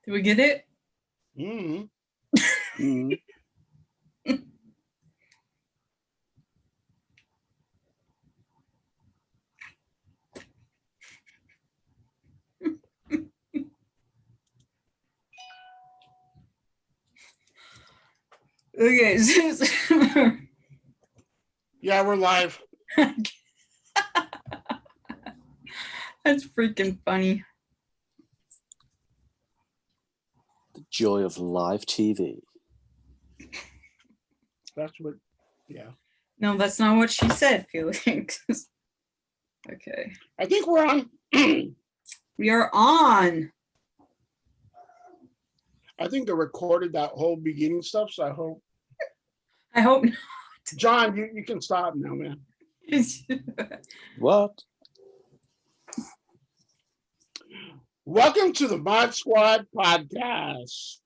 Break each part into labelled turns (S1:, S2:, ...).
S1: Did we get it?
S2: Mm-hmm.
S3: Mm.
S1: Okay.
S2: Yeah, we're live.
S1: That's freaking funny.
S3: The joy of live TV.
S2: That's what, yeah.
S1: No, that's not what she said, Felix. Okay.
S2: I think we're on.
S1: We are on.
S2: I think they recorded that whole beginning stuff, so
S1: I hope not.
S2: John, you can stop now, man.
S3: What?
S2: Welcome to the Mod Squad podcast,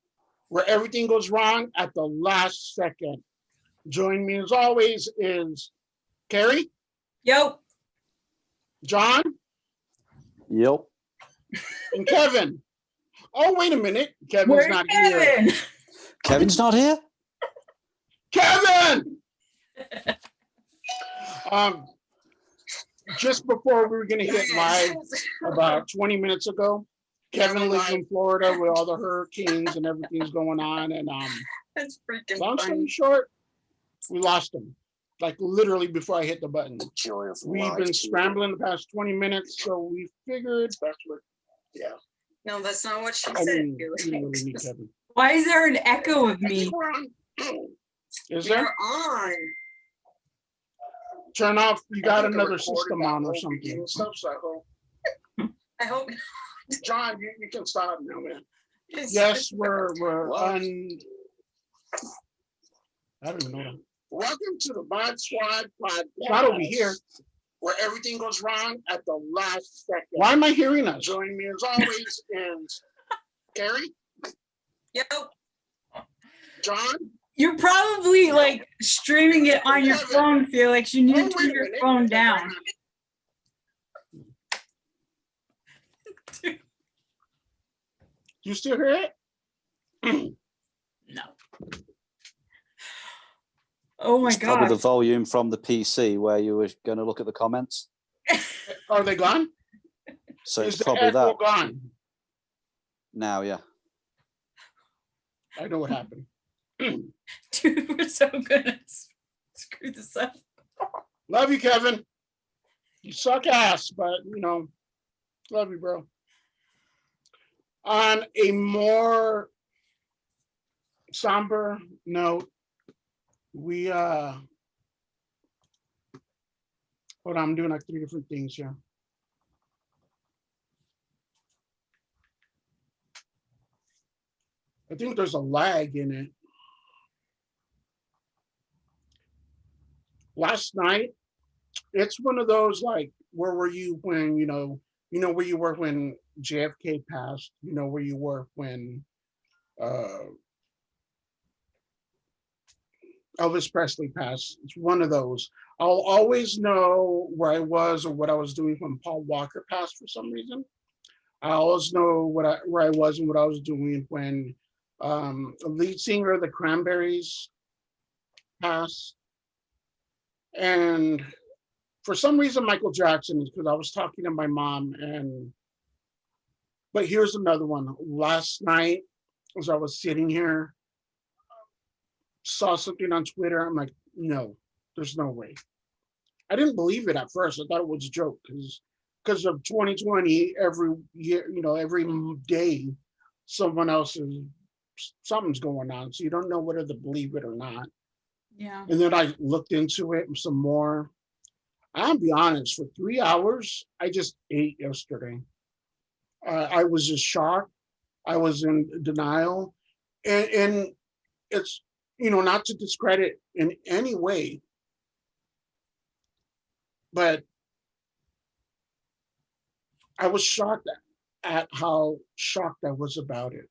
S2: where everything goes wrong at the last second. Join me as always is Carrie,
S1: Yo.
S2: John,
S3: Yep.
S2: and Kevin. Oh, wait a minute. Kevin's
S1: Where's
S2: not
S1: Kevin?
S2: here.
S3: Kevin's not here?
S2: Kevin! Just before we were going to hit live about 20 minutes ago, Kevin lives in Florida with all the hurricanes and everything's going on. And
S1: That's freaking
S2: long story
S1: funny.
S2: short, we lost him. Like literally before I hit the button.
S3: Joy of
S2: We've
S3: live
S2: been
S3: TV.
S2: scrambling the past 20 minutes, so we figured that's what, yeah.
S1: No, that's not what she
S2: I
S1: said,
S2: mean,
S1: Felix.
S2: we didn't really need Kevin.
S1: Why is there an echo of me?
S2: Is
S1: We
S2: there?
S1: are on.
S2: Turn off, you got
S3: think they
S2: another
S3: recorded
S2: system
S3: that
S2: on or
S3: whole
S2: something.
S3: beginning
S2: Stuff, so
S1: I hope.
S2: John, you can stop now, man. Yes, we're
S3: What?
S2: on. I don't even know. Welcome to the Mod Squad podcast. Not over here, where everything goes wrong at the last second. Why am I hearing us? Joining me as always is Carrie,
S1: Yo.
S2: John.
S1: You're probably like streaming it on your
S2: Kevin.
S1: phone, Felix. You need
S2: Oh,
S1: to
S2: wait
S1: turn
S2: a
S1: your
S2: minute.
S1: phone down.
S2: You still hear it?
S1: No. Oh my
S3: It's probably the
S1: god.
S3: volume from the PC where you were going to look at the comments.
S2: Are they gone?
S3: So
S2: Is
S3: it's
S2: the
S3: probably
S2: echo
S3: that
S2: gone?
S3: now, yeah.
S2: I know what happened.
S1: Dude, we're so gonna screw this up.
S2: Love you, Kevin. You suck ass, but you know, love you, bro. On a more somber note, we hold on, I'm doing like 3 different things here. I think there's a lag in it. Last night, it's one of those like, where were you when, you know where you were when JFK passed, you know where you were when Elvis Presley passed. It's one of those. I'll always know where I was or what I was doing when Paul Walker passed for some reason. I always know where I was and what I was doing when the lead singer of the Cranberries passed. And for some reason, Michael Jackson is because I was talking to my mom. But here's another one. Last night, as I was sitting here, saw something on Twitter. I'm like, no, there's no way. I didn't believe it at first. I thought it was a joke because of 2020. Every year, every day, something's going on. So you don't know whether to believe it or not.
S1: Yeah.
S2: And then I looked into it some more. I'll be honest, for 3 hours, I just ate yesterday. I was just shocked. I was in denial. And it's, not to discredit in any way, but I was shocked at how shocked I was about it,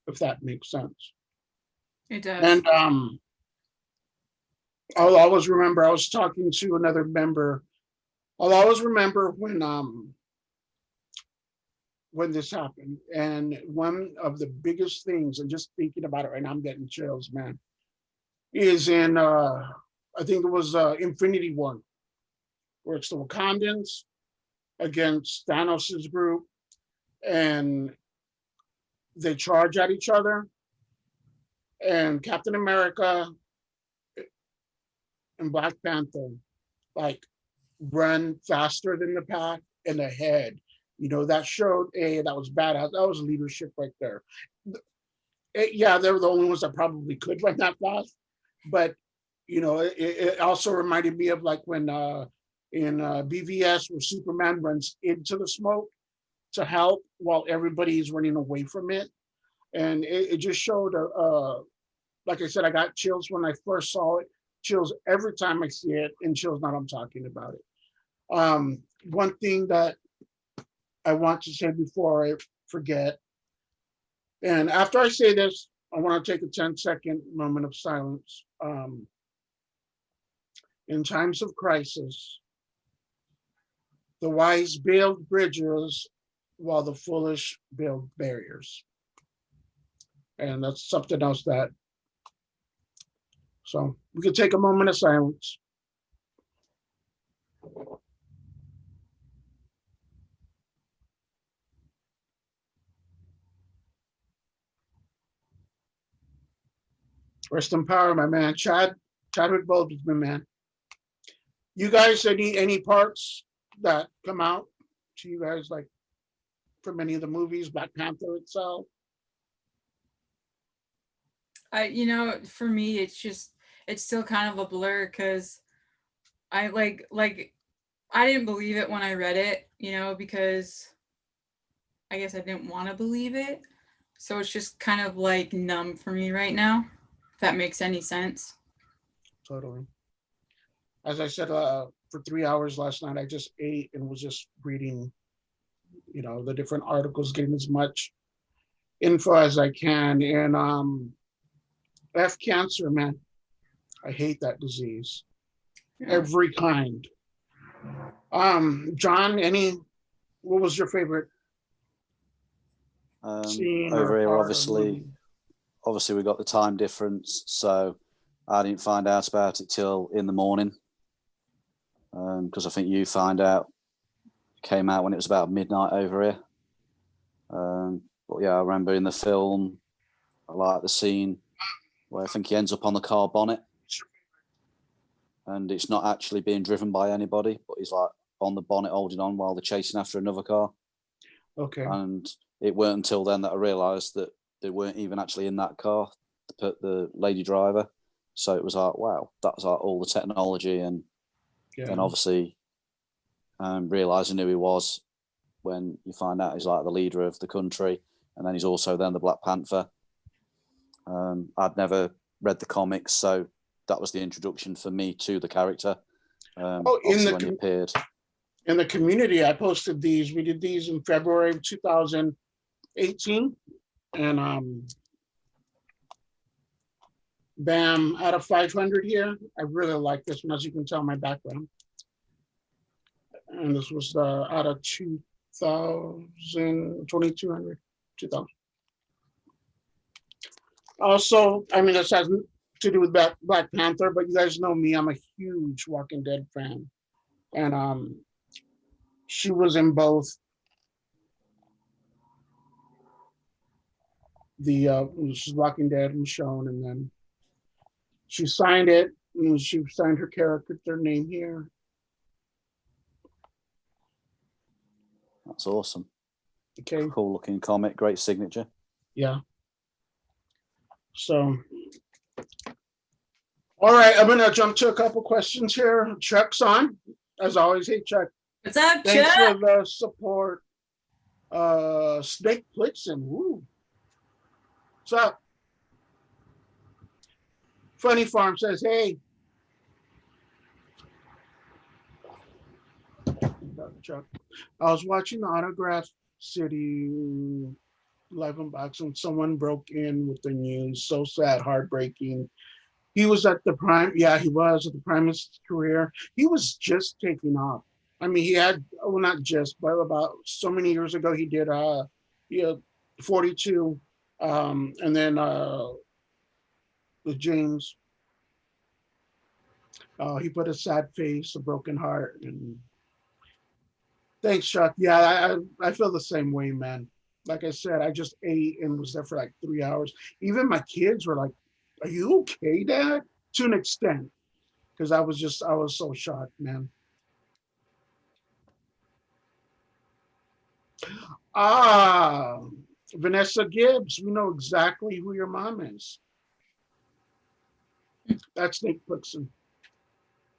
S2: if that makes sense.
S1: It does.
S2: And I'll always remember, I was talking to another member. I'll always remember when when this happened. And one of the biggest things, and just thinking about it right now, I'm getting chills, man, is in, I think it was Infinity War, where it's the Wakandans against Thanos's group, and they charge at each other, and Captain America and Black Panther like run faster than the pack and ahead. You know, that showed that was badass. That was leadership right there. Yeah, they were the only ones that probably could run that fast, but you know, it also reminded me of like when in BVS where Superman runs into the smoke to help while everybody's running away from it, and it just showed like I said, I got chills when I first saw it, chills every time I see it, and chills now I'm talking about it. One thing that I want to say before I forget, and after I say this, I want to take a 10-second moment of silence. In times of crisis, the wise build bridges while the foolish build barriers. And that's something else that, so we could take a moment of silence. Rest in power, my man. Chadwick Boseman, man. You guys, any parts that come out to you guys, like from any of the movies, Black Panther itself?
S1: You know, for me, it's still kind of a blur because I like I didn't believe it when I read it, you know, because I guess I didn't want to believe it. So it's just kind of like numb for me right now, if that makes any sense.
S2: Totally. As I said, for 3 hours last night, I just ate and was just reading, you know, the different articles, getting as much info as I can. And F cancer, man. I hate that disease.
S1: Yeah.
S2: Every kind. John, what was your favorite scene
S3: Over
S2: or
S3: here,
S2: part of
S3: obviously we got the time difference, so I didn't find out about it till in the morning, because I think you came out when it was about midnight over here. But yeah, I remember in the film, I like the scene where I think he ends up on the car bonnet, and it's not actually being driven by anybody, but he's like on the bonnet holding on while they're chasing after another car.
S2: Okay.
S3: And it weren't until then that I realised that they weren't even actually in that car, the lady driver. So it was like, wow, that's like all the technology. And then obviously realising who he was when you find out he's like the leader of the country, and then he's also then the Black Panther. I'd never read the comics, so that was the introduction for me to the character. When he appeared.
S2: In the community, I posted these. We did these in February of 2018. And bam, out of 500 here. I really like this one, as you can tell my background. And this was out of 2,000, 2,200, 2,000. Also, I mean, this has to do with Black Panther, but you guys know me, I'm a huge Walking Dead fan. And she was in both the she's Walking Dead and Michonne, and then she signed it, and she signed her character name here.
S3: That's awesome.
S2: Okay.
S3: Cool looking comic, great signature.
S2: Yeah. So, all right, I'm gonna jump to a couple questions here. Chuck's on, as always. Hey, Chuck.
S1: What's up,
S2: Thanks
S1: Chuck?
S2: for the support. Snake Blitzen. Woo. What's up? Funny Farm says, hey. Chuck. I was watching the Autograph City live unboxing. Someone broke in with the news. So sad, heartbreaking. He was at the prime. Yeah, he was at the prime of his career. He was just taking off. I mean, he had, well, not just, but about so many years ago, he did, 42, and then, with James, he put a sad face, a broken heart, and thanks, Chuck. Yeah, I feel the same way, man. Like I said, I just ate and was there for like 3 hours. Even my kids were like, "Are you okay, Dad?" To an extent, because I was so shocked, man. Ah, Vanessa Gibbs, we know exactly who your mom is. That's Nick Plixon.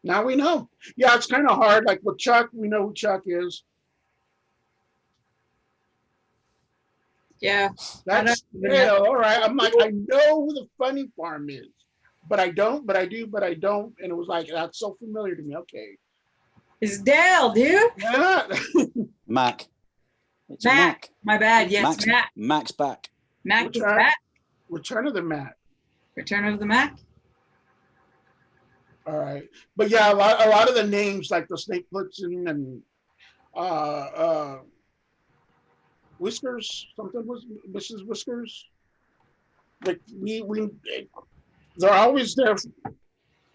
S2: Now we know. Yeah, it's kind of hard. Like with Chuck, we know who Chuck is.
S1: Yeah.
S2: That's yeah, all right. I'm like, I know who the Funny Farm is, but I don't, but I do, but I don't. And it was like, that's so familiar to me. Okay.
S1: It's Dale, dude.
S2: Yeah.
S3: Mac. It's
S1: Mac.
S3: Mac.
S1: My bad. Yes,
S3: Mac's,
S1: Mac.
S3: Mac's back.
S1: Mac is back.
S2: Return of the Mac.
S1: Return of the Mac.
S2: All right. But yeah, a lot of the names like the Snake Plixon and Whiskers, something was Mrs. Whiskers. Like we they're always there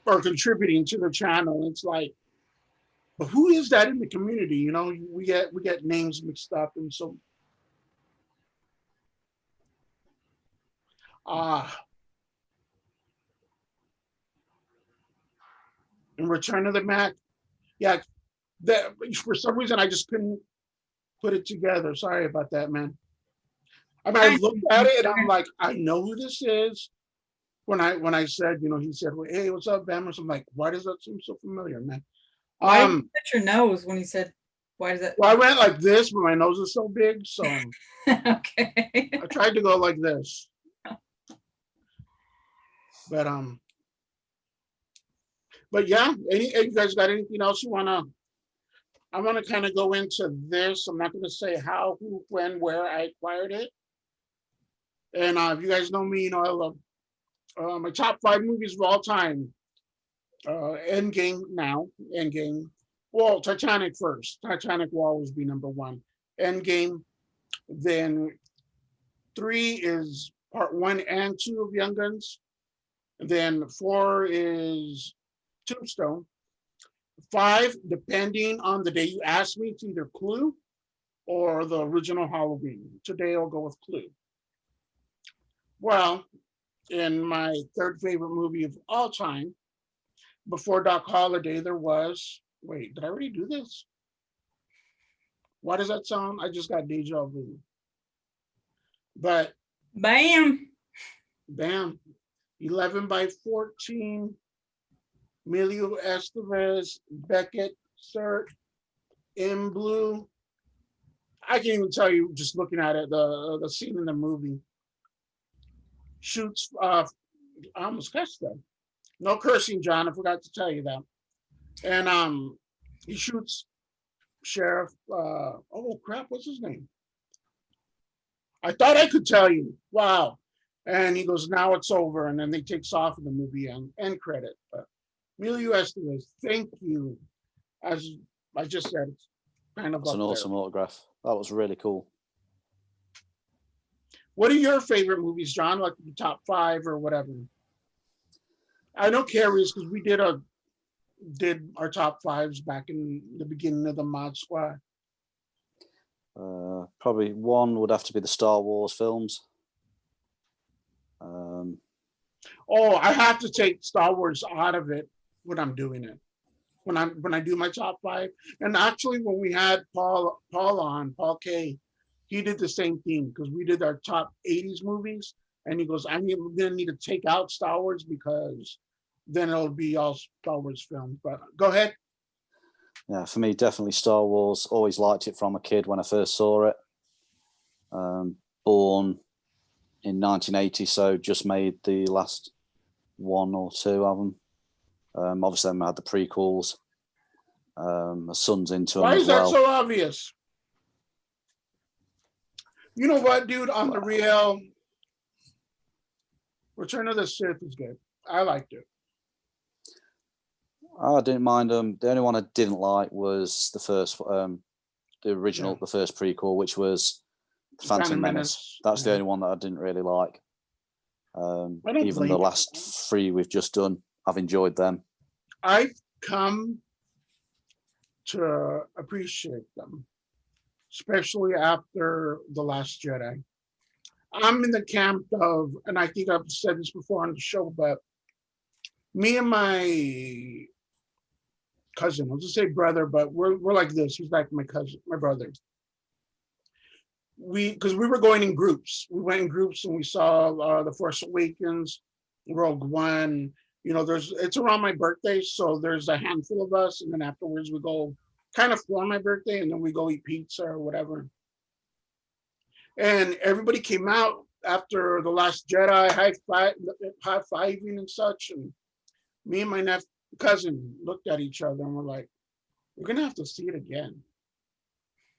S2: for contributing to the channel. It's like, but who is that in the community? You know, we get names mixed up, and so in Return of the Mac, yeah, that for some reason I just couldn't put it together. Sorry about that, man. I mean, I looked at it and I'm like, I know who this is. When I said, you know, he said, well, "Hey, what's up, Bammers?" I'm like, why does that seem so familiar, man?
S1: Why did you put your nose when he said, why does that?
S2: Well, I went like this, but my nose is so big, so
S1: okay.
S2: I tried to go like this. But yeah, you guys got anything else you wanna? I want to kind of go into this. I'm not going to say how, who, when, where I acquired it. And if you guys know me, you know I love my top 5 movies of all time. Endgame now, Endgame. Well, Titanic first. Titanic will always be number 1. Endgame. Then 3 is part 1 and 2 of Young Guns. And then 4 is Tombstone. 5, depending on the day you ask me, it's either Clue or the original Halloween. Today I'll go with Clue. Well, in my 3rd favorite movie of all time, before Doc Holliday, there was, wait, did I already do this? Why does that sound? I just got deja vu. But
S1: Bam.
S2: 11 by 14. Emilio Estevez, Beckett, Sirk, in blue. I can't even tell you just looking at it, the scene in the movie. Shoots, I almost cussed them. No cursing, John, I forgot to tell you that. And he shoots Sheriff, oh crap, what's his name? I thought I could tell you, wow. And he goes, now it's over, and then they takes off in the movie and end credit. But Emilio Estevez, thank you. As I just said, it's kind of
S3: That's an awesome autograph. That was really cool.
S2: What are your favorite movies, John? Like the top 5 or whatever? I know Carrie's because we did our top 5s back in the beginning of the Mod Squad.
S3: Probably 1 would have to be the Star Wars films.
S2: Oh, I have to take Star Wars out of it when I'm doing it. When I do my top 5. And actually when we had Paul K, he did the same thing because we did our top 80s movies. And he goes, I'm gonna need to take out Star Wars because then it'll be all Star Wars films. But go ahead.
S3: Yeah, for me, definitely Star Wars. Always liked it from a kid when I first saw it. Born in 1980, so just made the last 1 or 2 of them. Obviously, I had the prequels. My son's into them as well. Why
S2: is that so obvious? You know what, dude? On the real, Return of the Sith is good. I liked it.
S3: I didn't mind them. The only one I didn't like was the first, the original,
S2: Yeah.
S3: the first prequel, which was Phantom Menace. That's the
S2: yeah.
S3: only one that I didn't really like.
S2: I don't
S3: Even
S2: blame
S3: the
S2: you.
S3: last three we've just done, I've enjoyed them.
S2: I've come to appreciate them, especially after The Last Jedi. I'm in the camp of, and I think I've said this before on the show, but me and my cousin, I'll just say brother, but we're like this. He's like my cousin, my brother. Because we were going in groups. We went in groups and we saw The Force Awakens, Rogue One. You know, it's around my birthday, so there's a handful of us, and then afterwards we go kind of for my birthday, and then we go eat pizza or whatever. And everybody came out after The Last Jedi, high-fiving and such. And me and my cousin looked at each other and we're like, we're going to have to see it again.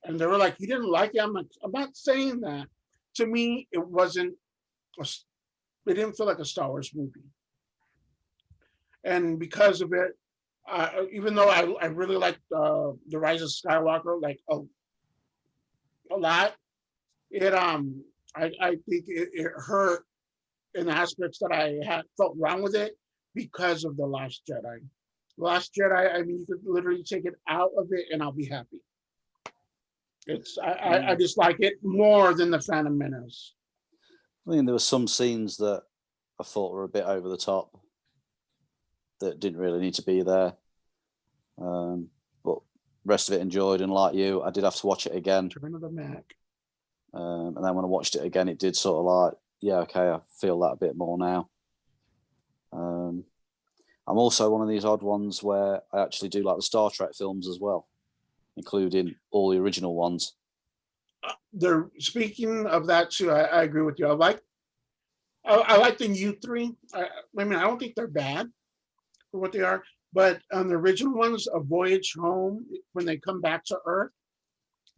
S2: And they were like, you didn't like it? I'm like, I'm not saying that. To me, it didn't feel like a Star Wars movie. And because of it, even though I really liked The Rise of Skywalker, like a lot, I think it hurt in aspects that I had felt wrong with it because of The Last Jedi. The Last Jedi, I mean, you could literally take it out of it and I'll be happy. I just like it more than the Phantom Menace.
S3: I mean, there were some scenes that I thought were a bit over the top that didn't really need to be there. But rest of it enjoyed, and like you, I did have to watch it again.
S2: Turn of the Mac.
S3: And then when I watched it again, it did sort of like, yeah, okay, I feel that a bit more now. I'm also one of these odd ones where I actually do like the Star Trek films as well, including all the original ones.
S2: Speaking of that too, I agree with you. I like the new three. I mean, I don't think they're bad for what they are, but the original ones, A Voyage Home, when they come back to Earth,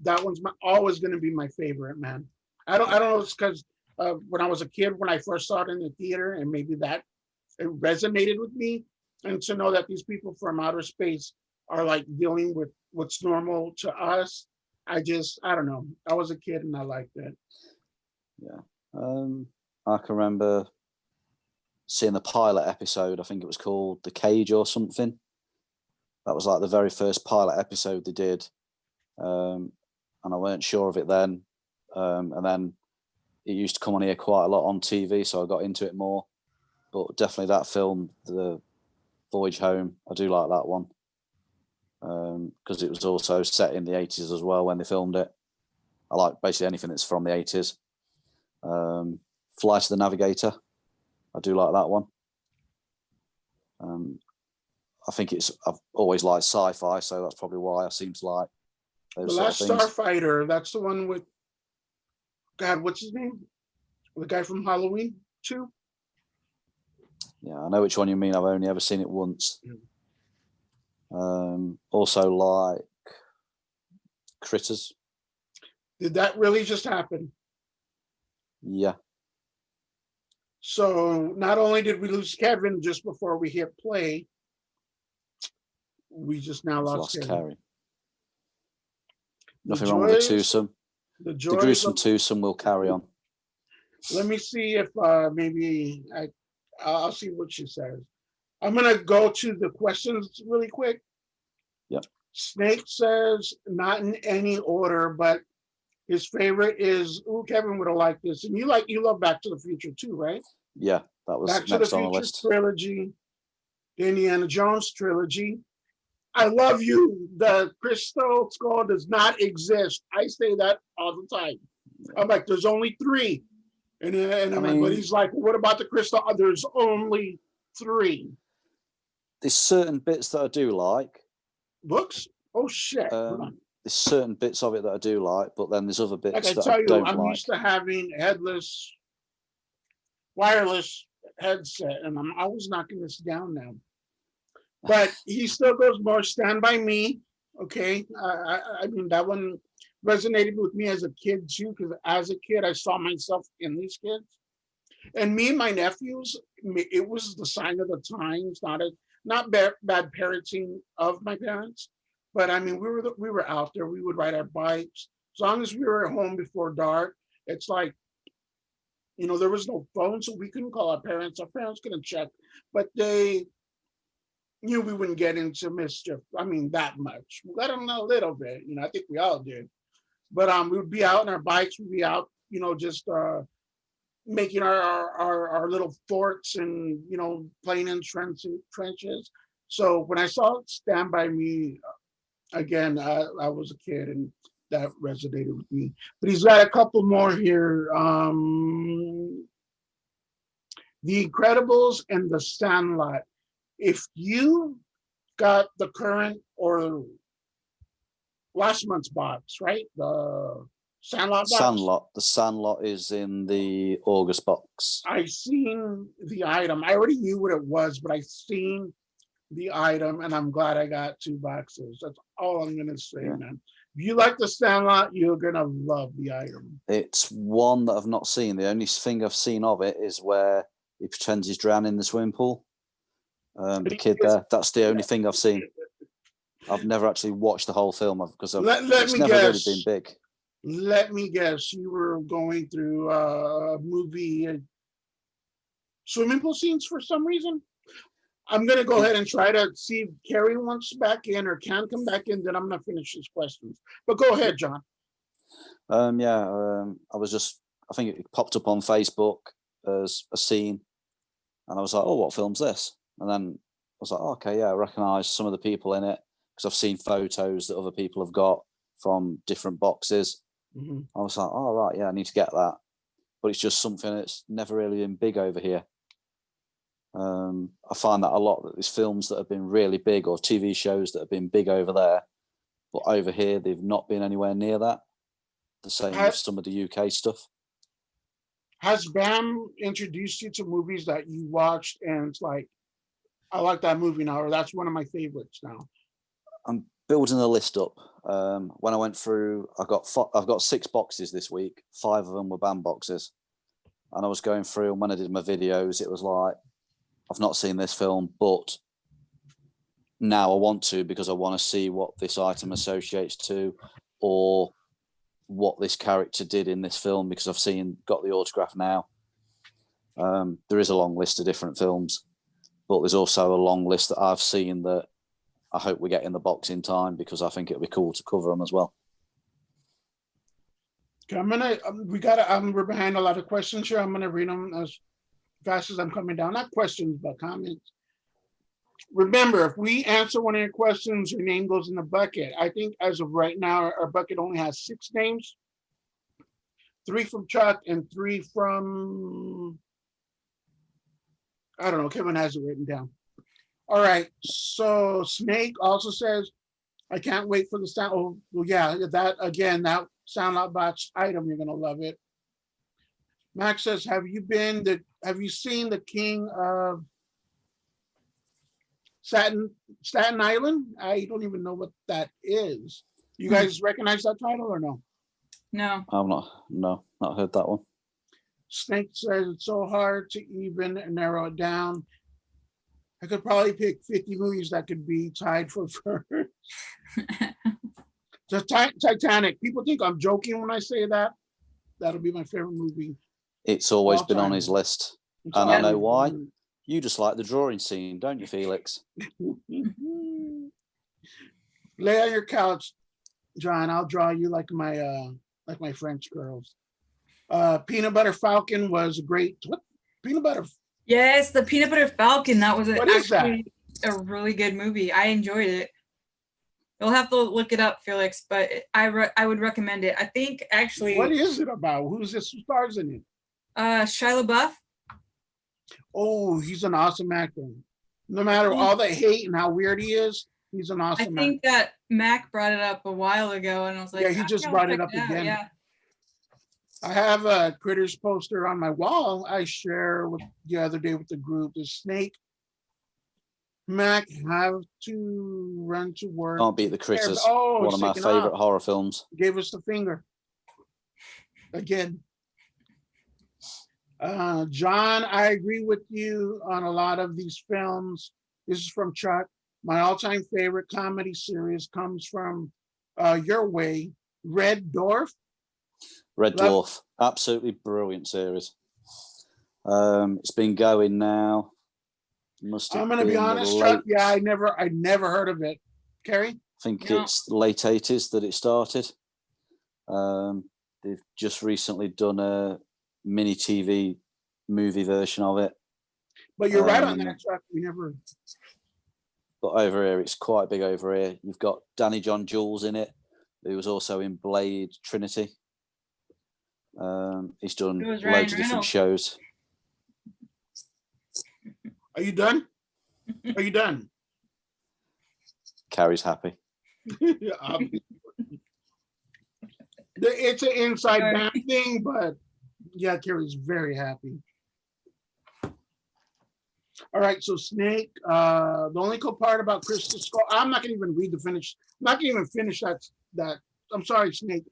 S2: that one's always going to be my favorite, man. I don't know. It's because when I was a kid, when I first saw it in the theater, and maybe that it resonated with me. And to know that these people from outer space are like dealing with what's normal to us, I don't know. I was a kid and I liked it.
S3: Yeah. I can remember seeing the pilot episode. I think it was called The Cage or something. That was like the very first pilot episode they did. And I weren't sure of it then. And then it used to come on here quite a lot on TV, so I got into it more. But definitely that film, The Voyage Home, I do like that one. Because it was also set in the 80s as well when they filmed it. I like basically anything that's from the 80s. Flight of the Navigator, I do like that one. I think I've always liked sci-fi, so that's probably why I seem to like those
S2: The Last
S3: sort of things.
S2: Starfighter, that's the one with, God, what's his name? The guy from Halloween 2?
S3: Yeah, I know which one you mean. I've only ever seen it once. Also like Critters.
S2: Did that really just happen?
S3: Yeah.
S2: So not only did we lose Kevin just before we hit play, we just now lost
S3: Carrie. Nothing wrong with the twosome. The gruesome twosome will carry on.
S2: Let me see if maybe I'll see what she says. I'm gonna go to the questions really quick.
S3: Yep.
S2: Snake says not in any order, but his favorite is, Kevin would have liked this. And you love Back to the Future too, right?
S3: Yeah, that was
S2: Back to the Future trilogy, the Indiana Jones trilogy. I love you. The Crystal Skull does not exist. I say that all the time. I'm like, there's only 3. And my buddy's like, what about the crystal? There's only 3.
S3: There's certain bits that I do like.
S2: Books? Oh shit.
S3: There's certain bits of it that I do like, but then there's other bits
S2: like I
S3: that
S2: tell
S3: I
S2: you,
S3: don't
S2: I'm
S3: like.
S2: used to having headless, wireless headset, and I'm always knocking this down now. But he still goes more Stand By Me. Okay. I mean, that one resonated with me as a kid too, because as a kid, I saw myself in these kids. And me and my nephews, it was the sign of the times. not bad parenting of my parents, but I mean, we were out there. We would ride our bikes as long as we were at home before dark. It's like, there was no phone, so we couldn't call our parents. Our parents couldn't check, but they knew we wouldn't get into mischief. I mean, that much. We let them know a little bit. I think we all did. But we would be out on our bikes. We'd be out, just making our little forts and playing in trenches. So when I saw Stand By Me, again, I was a kid and that resonated with me. But he's got a couple more here. The Incredibles and The Sandlot. If you got the current or last month's box, right? The Sandlot box.
S3: The Sandlot is in the August box.
S2: I seen the item. I already knew what it was, but I seen the item, and I'm glad I got 2 boxes. That's all I'm gonna say, man. If you like the Sandlot, you're gonna love the item.
S3: It's one that I've not seen. The only thing I've seen of it is where he pretends he's drowning in the swimming pool. The kid there. That's the only thing I've seen. I've never actually watched the whole film because it's never really been big.
S2: Let me guess, you were going through a movie swimming pool scenes for some reason. I'm going to go ahead and try to see if Carrie wants back in or can come back in, then I'm going to finish these questions. But go ahead, John.
S3: I think it popped up on Facebook as a scene, and I was like, oh, what film's this? And then I was like, oh, okay, yeah, I recognize some of the people in it because I've seen photos that other people have got from different boxes.
S2: Mm-hmm.
S3: I was like, oh, right, yeah, I need to get that. But it's just something that's never really been big over here. I find that a lot, that there's films that have been really big or TV shows that have been big over there, but over here they've not been anywhere near that. The same with some of the UK stuff.
S2: Has BAM introduced you to movies that you watched and it's like, I like that movie now, or that's one of my favorites now?
S3: I'm building a list up. When I went through, I've got 6 boxes this week. 5 of them were BAM boxes, and I was going through. And when I did my videos, it was like, I've not seen this film, but now I want to because I want to see what this item associates to, or what this character did in this film because I've got the autograph now. There is a long list of different films, but there's also a long list that I've seen that I hope we get in the box in time because I think it'll be cool to cover them as well.
S2: Okay, we're behind a lot of questions here. I'm gonna read them as fast as I'm coming down. Not questions, but comments. Remember, if we answer one of your questions, your name goes in the bucket. I think as of right now, our bucket only has 6 names. 3 from Chuck and 3 from, I don't know, Kevin has it written down. All right, so Snake also says, I can't wait for the sound. Oh, well, yeah, that Sandlot box item, you're gonna love it. Max says, have you seen the King of Staten Island? I don't even know what that is. You guys recognize that title or no?
S1: No.
S3: I've not heard that one.
S2: Snake says it's so hard to even narrow it down. I could probably pick 50 movies that could be tied for first. Titanic. People think I'm joking when I say that. That'll be my favorite movie.
S3: It's always been on his list. And I know why. You just like the drawing scene, don't you, Felix?
S2: Lay on your couch, John. I'll draw you like my French girls. Peanut Butter Falcon was a great. What peanut butter?
S1: Yes, the Peanut Butter Falcon. That was
S2: actually
S1: a really good movie. I enjoyed it. You'll have to look it up, Felix, but I would recommend it. I think actually.
S2: What is it about? Who's this? Who stars in it?
S1: Shia LaBeouf.
S2: Oh, he's an awesome actor. No matter all the hate and how weird he is, he's an awesome actor.
S1: I think that Mac brought it up a while ago, and I was like,
S2: yeah, he just brought it up again.
S1: Yeah.
S2: I have a Critters poster on my wall I share with the other day with the group. The Snake. Mac have to run to work.
S3: Can't beat the Critters. One of my favorite horror films.
S2: Gave us the finger. Again. John, I agree with you on a lot of these films. This is from Chuck. My all-time favorite comedy series comes from Your Way, Red Dwarf.
S3: Red Dwarf, absolutely brilliant series. It's been going now.
S2: I'm gonna be honest, Chuck. Yeah, I never heard of it. Carrie?
S3: I think it's the late 80s that it started. They've just recently done a mini TV movie version of it.
S2: But you're right on that, Chuck. We never.
S3: But over here, it's quite big over here. You've got Danny John Jules in it, who was also in Blade Trinity. He's done loads of different shows.
S2: Are you done? Are you done?
S3: Carrie's happy.
S2: It's an inside man thing, but yeah, Carrie's very happy. All right, so Snake, the only cool part about Crystal Skull, I'm not gonna even read the finish. I'm not gonna even finish that. I'm sorry, Snake.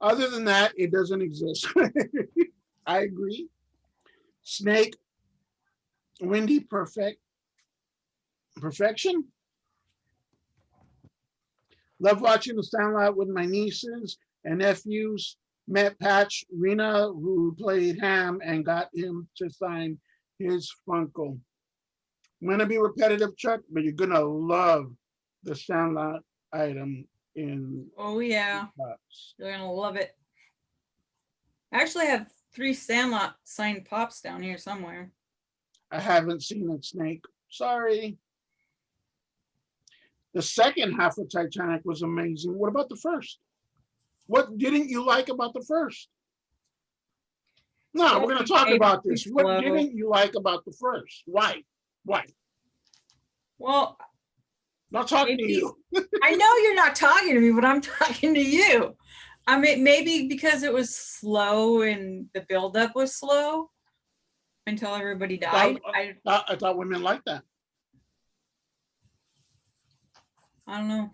S2: Other than that, it doesn't exist. I agree. Snake, Wendy, perfection. Love watching The Sandlot with my nieces and nephews. Met Patch Rena, who played Ham, and got him to sign his Funko. I'm gonna be repetitive, Chuck, but you're gonna love the Sandlot item in.
S1: Oh yeah, you're gonna love it. I actually have 3 Sandlot signed pops down here somewhere.
S2: I haven't seen it, Snake. Sorry. The second half of Titanic was amazing. What about the first? What didn't you like about the first? No, we're going to talk about this. What didn't you like about the first? Why? Why?
S1: Well,
S2: not talking to you.
S1: I know you're not talking to me, but I'm talking to you. I mean, maybe because it was slow and the buildup was slow until everybody died.
S2: I thought women liked that.
S1: I don't know.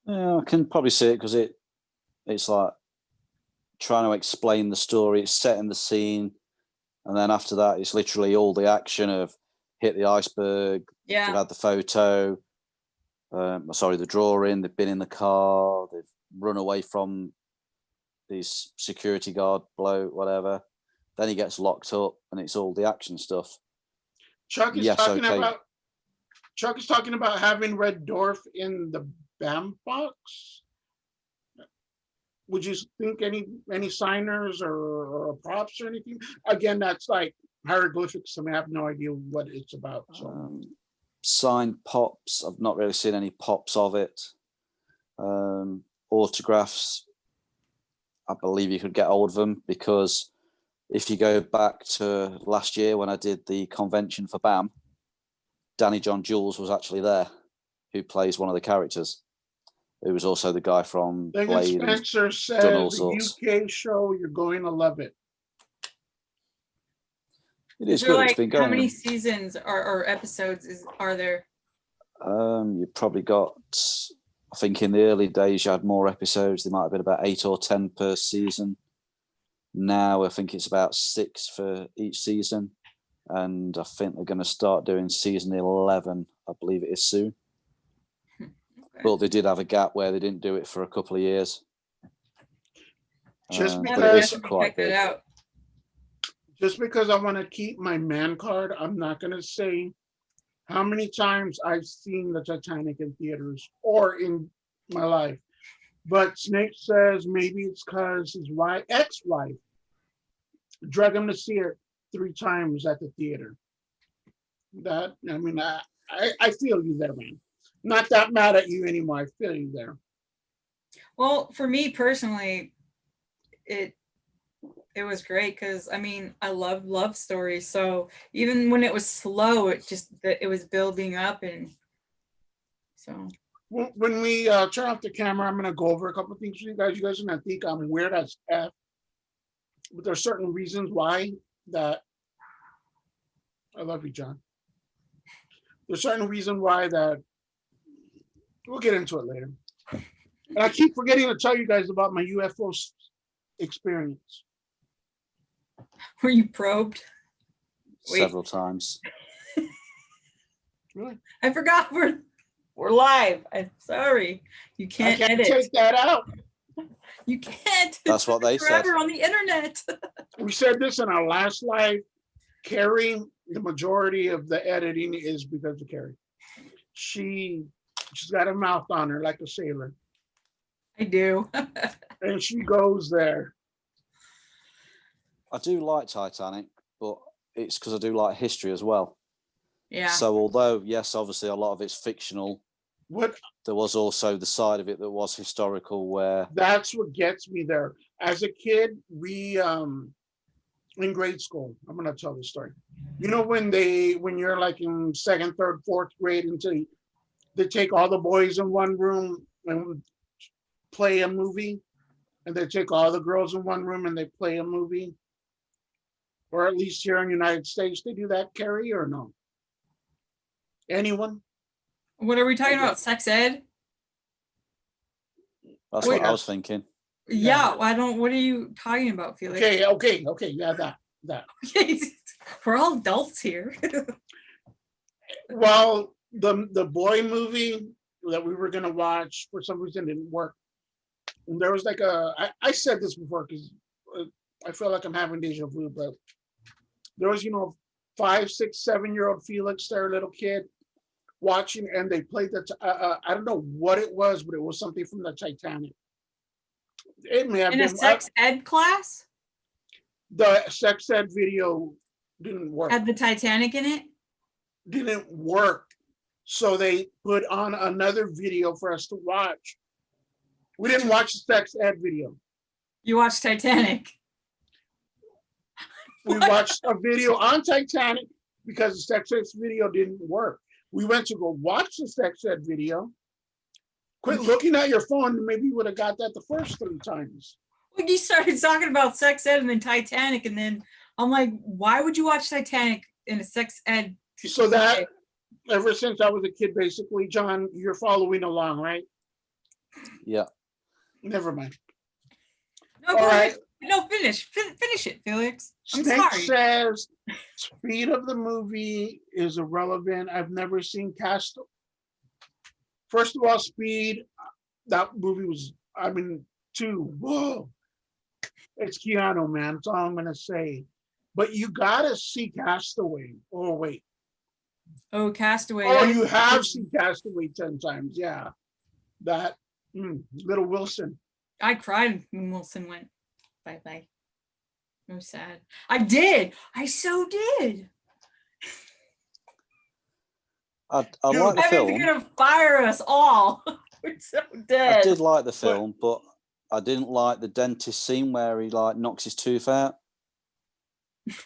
S3: Yeah, I can probably see it because it's like trying to explain the story. It's setting the scene, and then after that, it's literally all the action of hit the iceberg.
S1: Yeah,
S3: they've had the photo. Sorry, the drawing. They've been in the car. They've run away from this security guard bloke, whatever. Then he gets locked up, and it's all the action stuff.
S2: Chuck is talking about having Red Dwarf in the BAM box. Would you think any signers or props or anything? Again, that's like hieroglyphics. I mean, I have no idea what it's about. So.
S3: Signed pops. I've not really seen any pops of it. Autographs. I believe you could get hold of them because if you go back to last year when I did the convention for BAM, Danny John Jules was actually there, who plays one of the characters, who was also the guy from Blade.
S2: Spencer said the UK show, you're going to love it.
S3: It is good. It's been going.
S1: How many seasons or episodes are there?
S3: You probably got, I think in the early days you had more episodes. There might have been about 8 or 10 per season. Now I think it's about 6 for each season. And I think they're going to start doing season 11, I believe it is soon. Okay. But they did have a gap where they didn't do it for a couple of years.
S2: Just because I want to keep my man card, I'm not going to say how many times I've seen the Titanic in theaters or in my life. But Snake says maybe it's because his ex-wife dragged him to see it 3 times at the theater. That, I mean, I feel you there, man. Not that mad at you anymore. I feel you there.
S1: Well, for me personally, it was great because I mean I love love stories. So even when it was slow, it was building up, and so.
S2: When we turn off the camera, I'm gonna go over a couple of things with you guys. You guys are gonna think I'm weird as F, but there's certain reasons why that. I love you, John. There's certain reason why that. We'll get into it later. And I keep forgetting to tell you guys about my UFO experience.
S1: Were you probed?
S3: Several times.
S2: Really?
S1: I forgot we're live. I'm sorry. You
S2: I
S1: can't
S2: can't
S1: edit.
S2: take that out.
S1: You can't.
S3: That's what they said.
S1: Forever on the internet.
S2: We said this in our last live. Carrie, the majority of the editing is because of Carrie. She's got a mouth on her like a sailor,
S1: I do.
S2: and she goes there.
S3: I do like Titanic, but it's because I do like history as well.
S1: Yeah.
S3: So although, yes, obviously a lot of it's fictional,
S2: What
S3: there was also the side of it that was historical where,
S2: That's what gets me there. As a kid, we in grade school, I'm gonna tell this story. You know when you're like in second, third, fourth grade, until they take all the boys in one room and play a movie, and they take all the girls in one room and they play a movie, or at least here in the United States, they do that, Carrie, or no? Anyone?
S1: What are we talking
S2: Okay.
S1: about? Sex ed?
S3: that's
S1: Wait.
S3: what I was thinking.
S1: Yeah. What are you talking about, Felix?
S2: Okay, yeah, that.
S1: We're all adults here.
S2: Well, the boy movie that we were gonna watch for some reason didn't work. And there was like I said this before because I feel like I'm having deja vu, but there was 5, 6, 7-year-old Felix, their little kid, watching, and they played I don't know what it was, but it was something from the Titanic. It may have
S1: In a
S2: been
S1: sex ed class?
S2: the sex ed video didn't work.
S1: Had the Titanic in it?
S2: Didn't work. So they put on another video for us to watch. We didn't watch the sex ed video.
S1: You watched Titanic.
S2: We watched a video on Titanic because the sex ed video didn't work. We went to go watch the sex ed video. Quit looking at your phone. Maybe you would have got that the first 3 times.
S1: Well, you started talking about sex ed and then Titanic, and then I'm like, why would you watch Titanic in a sex ed?
S2: So that, ever since I was a kid, basically, John, you're following along, right?
S3: Yeah.
S2: Never mind.
S1: No,
S2: All
S1: go
S2: right.
S1: ahead. No, finish it, Felix. I'm
S2: Snake
S1: sorry.
S2: says speed of the movie is irrelevant. I've never seen Cast. First of all, Speed, that movie was, whoa. It's Keanu, man. That's all I'm going to say. But you got to see Castaway. Oh, wait.
S1: Oh, Castaway.
S2: Oh, you have seen Castaway 10 times. Yeah. That, little Wilson.
S1: I cried when Wilson went bye-bye. It was sad. I did. I so did.
S3: I
S2: Dude,
S3: like the
S1: Kevin's
S3: film.
S1: gonna fire us all. We're so dead.
S3: I did like the film, but I didn't like the dentist scene where he like knocks his tooth out.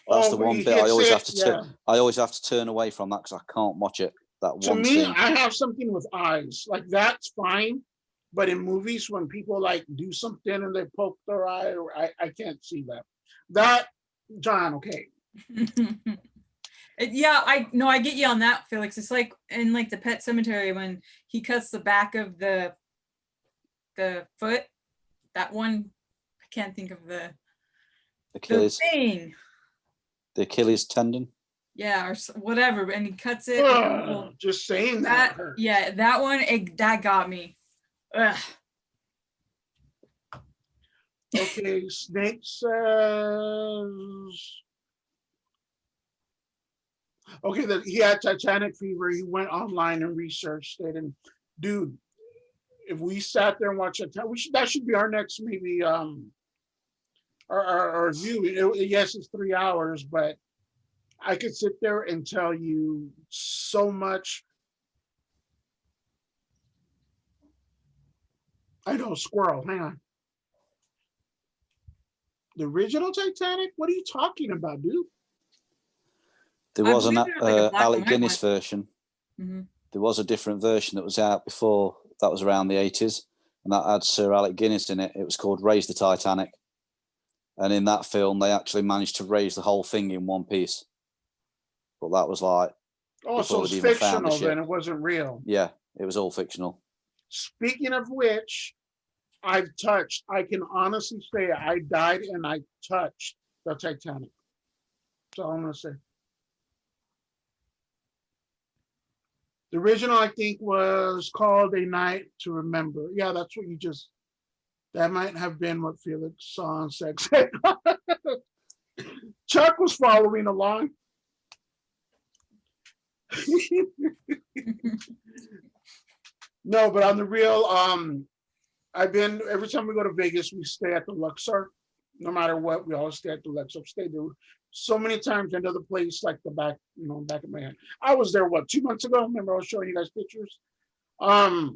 S3: That's the
S2: where
S3: one
S2: he
S3: bit I
S2: hits
S3: always
S2: it,
S3: have to I always have to turn away from that because I can't watch it. That
S2: To
S3: one
S2: me,
S3: scene.
S2: I have something with eyes. Like, that's fine. But in movies, when people like do something and they poke their eye, I can't see that. That, John, okay.
S1: Yeah, I get you on that, Felix. It's like in like the Pet Cemetery when he cuts the back of the foot. That one, I can't think of the thing.
S3: The Achilles tendon.
S1: Yeah, or whatever, and he cuts it.
S2: Just saying that hurts.
S1: Yeah, that one, that got me. Ugh.
S2: Okay, Snake says. Okay, that he had Titanic fever. He went online and researched it. And dude, if we sat there and watched it, that should be our next maybe our review. Yes, it's 3 hours, but I could sit there and tell you so much. I know, squirrel. Hang on. The original Titanic? What are you talking about, dude?
S3: There
S1: I
S3: was an
S1: believe there's like a black
S3: Alec
S1: and white
S3: Guinness
S1: one.
S3: version.
S1: Mhm.
S3: There was a different version that was out before. That was around the 80s, and that had Sir Alec Guinness in it. It was called Raise the Titanic. And in that film, they actually managed to raise the whole thing in one piece. But that was like,
S2: Oh, so
S3: before
S2: it's
S3: they'd even found the
S2: fictional
S3: ship.
S2: then. It wasn't real.
S3: Yeah, it was all fictional.
S2: Speaking of which, I can honestly say I died and I touched the Titanic. That's all I'm going to say. The original, I think, was called A Night to Remember. Yeah, that's what you just, that might have been what Felix saw on Sex Ed. Chuck was following along. No, but on the real, I've been, every time we go to Vegas, we stay at the Luxor. No matter what, we always stay at the Luxor. Stay there so many times. Another place like the back, back of my hand. I was there, what, 2 months ago? Remember I was showing you guys pictures? But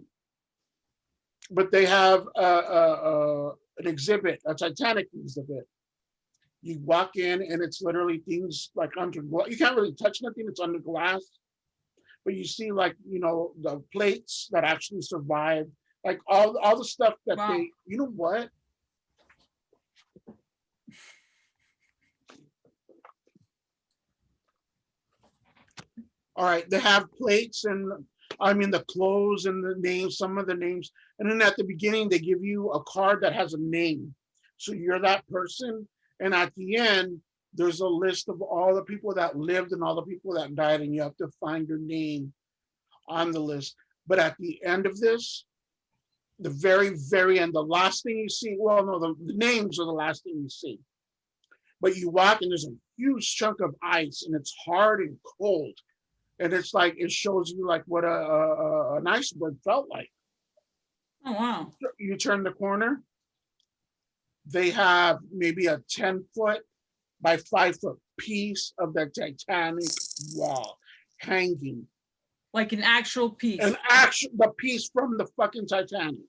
S2: they have an exhibit, a Titanic exhibit. You walk in and it's literally things like under, you can't really touch nothing, it's under glass. But you see like, the plates that actually survived, like all the stuff that
S1: Wow.
S2: they, you know what? All right, they have plates and the clothes and the names, some of the names. And then at the beginning, they give you a card that has a name. So you're that person. And at the end, there's a list of all the people that lived and all the people that died, and you have to find your name on the list. But at the end of this, the very, very end, the last thing you see, well, no, the names are the last thing you see. But you walk and there's a huge chunk of ice and it's hard and cold. And it's like, it shows you like what an iceberg felt like.
S1: Oh, wow.
S2: You turn the corner, they have maybe a 10-foot by 5-foot piece of the Titanic wall hanging.
S1: Like an actual piece.
S2: The piece from the fucking Titanic.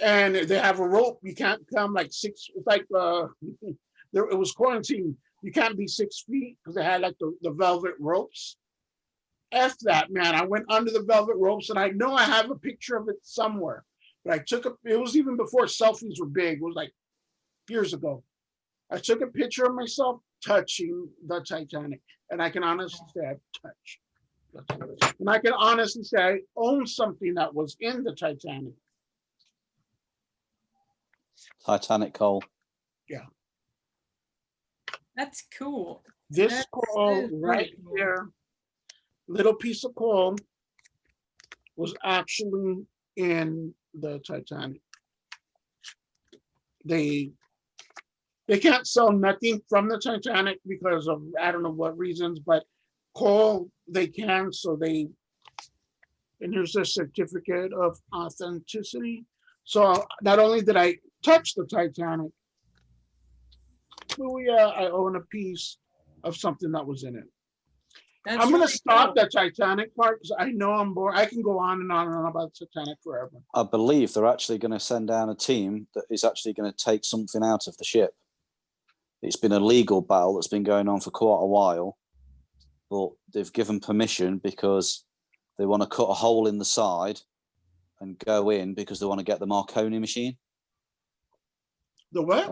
S2: And they have a rope. You can't come like 6, it's like, it was quarantine. You can't be 6 feet because they had like the velvet ropes. F that, man. I went under the velvet ropes and I know I have a picture of it somewhere. But I took it was even before selfies were big. It was like years ago. I took a picture of myself touching the Titanic. And I can honestly say I've touched. And I can honestly say I own something that was in the Titanic.
S3: Titanic coal.
S2: Yeah.
S1: That's cool.
S2: This coal right here, little piece of coal, was actually in the Titanic. They can't sell nothing from the Titanic because of, I don't know what reasons, but coal they can, so and here's a certificate of authenticity. So not only did I touch the Titanic, but I own a piece of something that was in it.
S1: That's
S2: I'm going to
S1: really
S2: stop
S1: cool.
S2: the Titanic part because I know I'm bored. I can go on and on and on about Titanic forever.
S3: I believe they're actually going to send down a team that is actually going to take something out of the ship. It's been a legal battle that's been going on for quite a while, but they've given permission because they want to cut a hole in the side and go in because they want to get the Marconi machine.
S2: The what?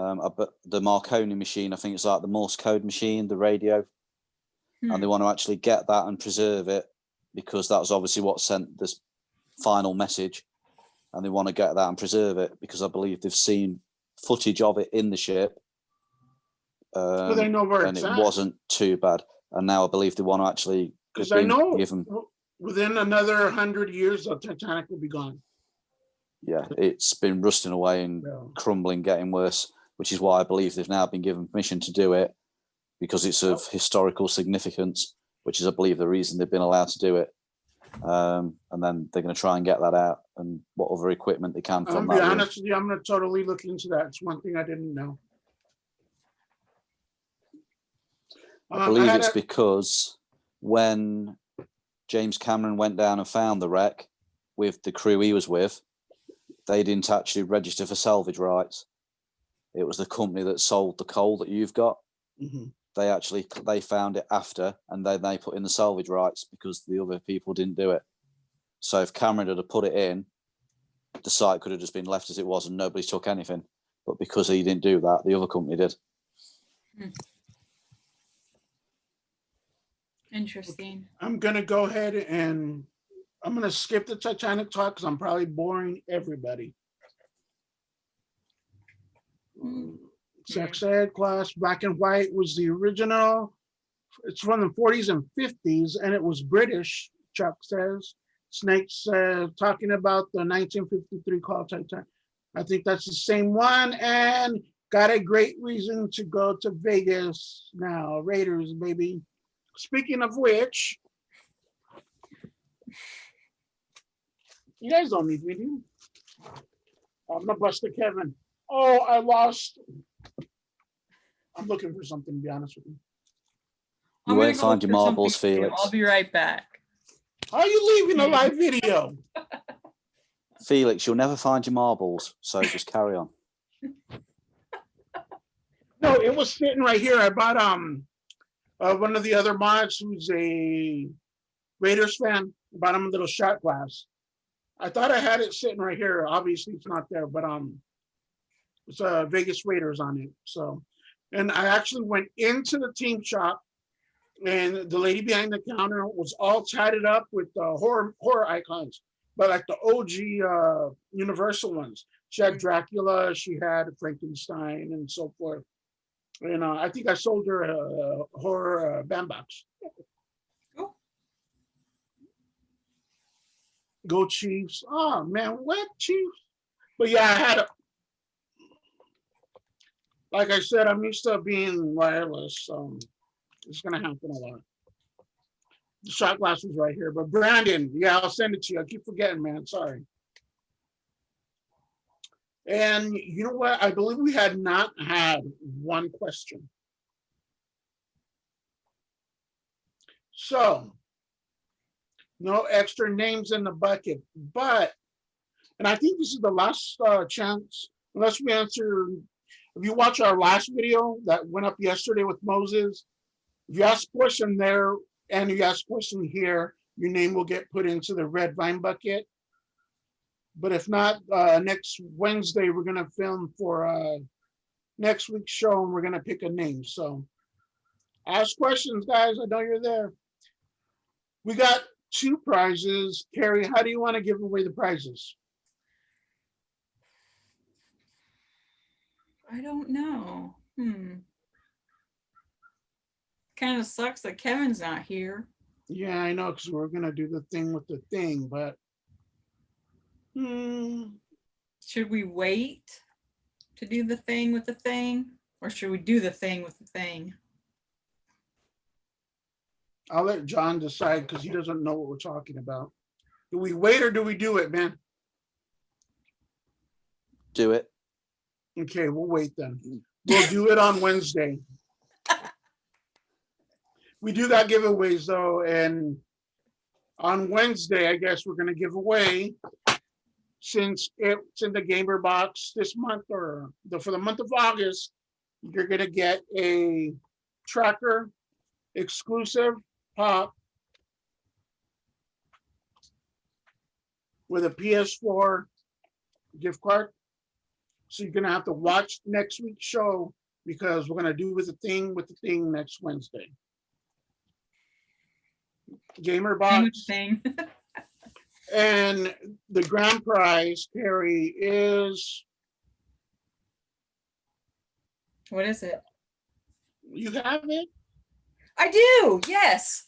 S3: The Marconi machine, I think it's like the Morse code machine, the radio. And they want to actually get that and preserve it because that was obviously what sent this final message. And they want to get that and preserve it because I believe they've seen footage of it in the ship.
S2: So they know where
S3: and
S2: it's
S3: it
S2: at.
S3: wasn't too bad. And now I believe they want to actually
S2: Because I know
S3: give them.
S2: Within another 100 years, the Titanic will be gone.
S3: Yeah, it's been rusting away and crumbling, getting worse, which is why I believe they've now been given permission to do it because it's of historical significance, which is, I believe, the reason they've been allowed to do it. And then they're going to try and get that out and what other equipment they can from that.
S2: I'll be honest with you, I'm going to totally look into that. It's one thing I didn't know.
S3: I believe it's because when James Cameron went down and found the wreck with the crew he was with, they didn't actually register for salvage rights. It was the company that sold the coal that you've got.
S2: Mm-hmm.
S3: They found it after, and then they put in the salvage rights because the other people didn't do it. So if Cameron had put it in, the site could have just been left as it was and nobody took anything. But because he didn't do that, the other company did.
S1: Interesting.
S2: I'm going to go ahead and I'm going to skip the Titanic talk because I'm probably boring everybody. Sex Ed class, Black and White was the original. It's from the 40s and 50s, and it was British Chuck says. Snakes talking about the 1953 call Titanic. I think that's the same one, and got a great reason to go to Vegas now. Raiders, baby. Speaking of which, you guys don't need me, do you? I'm gonna bust a Kevin. Oh, I lost. I'm looking for something, to be honest with you.
S3: You
S1: I'm gonna
S3: won't
S1: go
S3: find
S1: look
S3: your
S1: for
S3: marbles,
S1: something too.
S3: Felix.
S1: I'll be right back.
S2: How are you leaving a live video?
S3: Felix, you'll never find your marbles, so just carry on.
S2: No, it was sitting right here. I bought one of the other mods who's a Raiders fan. I bought him a little shot glass. I thought I had it sitting right here. Obviously, it's not there, but it's Vegas Raiders on it. So, and I actually went into the team shop, and the lady behind the counter was all tatted up with horror icons, but like the OG Universal ones. She had Dracula, she had Frankenstein, and so forth. And I think I sold her a horror bandbox.
S1: Cool.
S2: Go Chiefs! Oh man, what Chiefs? But yeah, I had a. Like I said, I'm used to being wireless. It's gonna happen a lot. The shot glass was right here, but Brandon, yeah, I'll send it to you. I keep forgetting, man. Sorry. And you know what? I believe we had not had one question. So, no extra names in the bucket, but, and I think this is the last chance, unless we answer, if you watch our last video that went up yesterday with Moses, if you ask a question there and you ask a question here, your name will get put into the red vine bucket. But if not, next Wednesday, we're going to film for next week's show, and we're going to pick a name. So ask questions, guys. I know you're there. We got 2 prizes. Carrie, how do you want to give away the prizes?
S1: I don't know. Kind of sucks that Kevin's not here.
S2: Yeah, I know, because we're going to do the thing with the thing, but
S1: Should we wait to do the thing with the thing? Or should we do the thing with the thing?
S2: I'll let John decide because he doesn't know what we're talking about. Do we wait or do we do it, man?
S3: Do it.
S2: Okay, we'll wait then. We'll do it on Wednesday. We do got giveaways though, and on Wednesday, I guess we're going to give away, since it's in the Gamer Box this month, or for the month of August, you're going to get a Tracker exclusive pop with a PS4 gift card. So you're going to have to watch next week's show, because we're going to do with the thing next Wednesday. Gamer Box.
S1: Thing.
S2: And the grand prize, Carrie, is.
S1: What is it?
S2: You have it?
S1: I do, yes.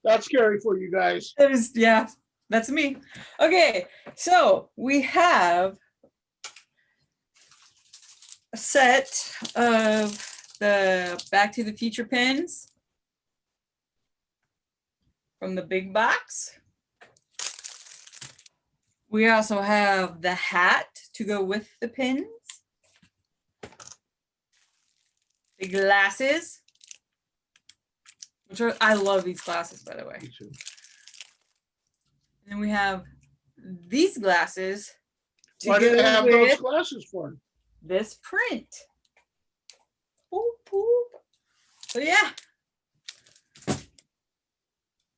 S2: That's scary for you guys.
S1: That is, yeah, that's me. Okay, so we have a set of the Back to the Future pins from the big box. We also have the hat to go with the pins. The glasses, which are, I love these glasses, by the way.
S2: Me too.
S1: And then we have these glasses to
S2: Why do they
S1: go
S2: have those
S1: with
S2: glasses for?
S1: this print. Boop, boop. So yeah,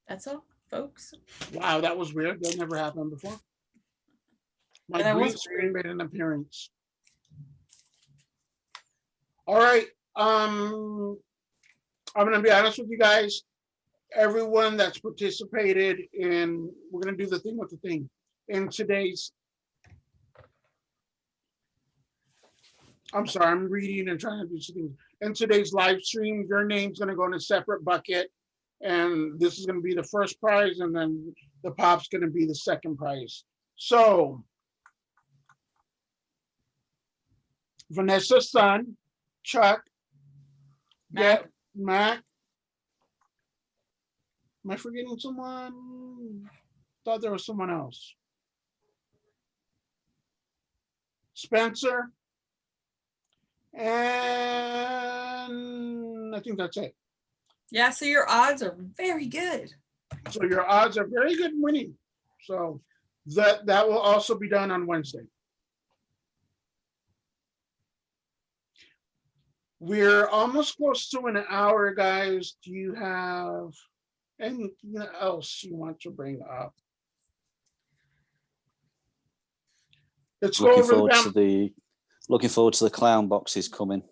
S1: that's all, folks.
S2: Wow, that was weird. That never happened before. My
S1: That
S2: green
S1: was
S2: screen made an appearance. All right. I'm gonna be honest with you guys. Everyone that's participated in, we're gonna do the thing with the thing in today's. I'm sorry, I'm reading and trying to do something. in today's live stream, your name's gonna go in a separate bucket. And this is gonna be the first prize, and then the pop's gonna be the second prize. So Vanessa's son, Chuck,
S1: Mac.
S2: Mac. Am I forgetting someone? Thought there was someone else. Spencer. And I think that's it.
S1: Yeah, so your odds are very good.
S2: So your odds are very good winning. So that will also be done on Wednesday. We're almost close to an hour, guys. Do you have anything else you want to bring up? Let's go over
S3: looking forward to the clown boxes coming.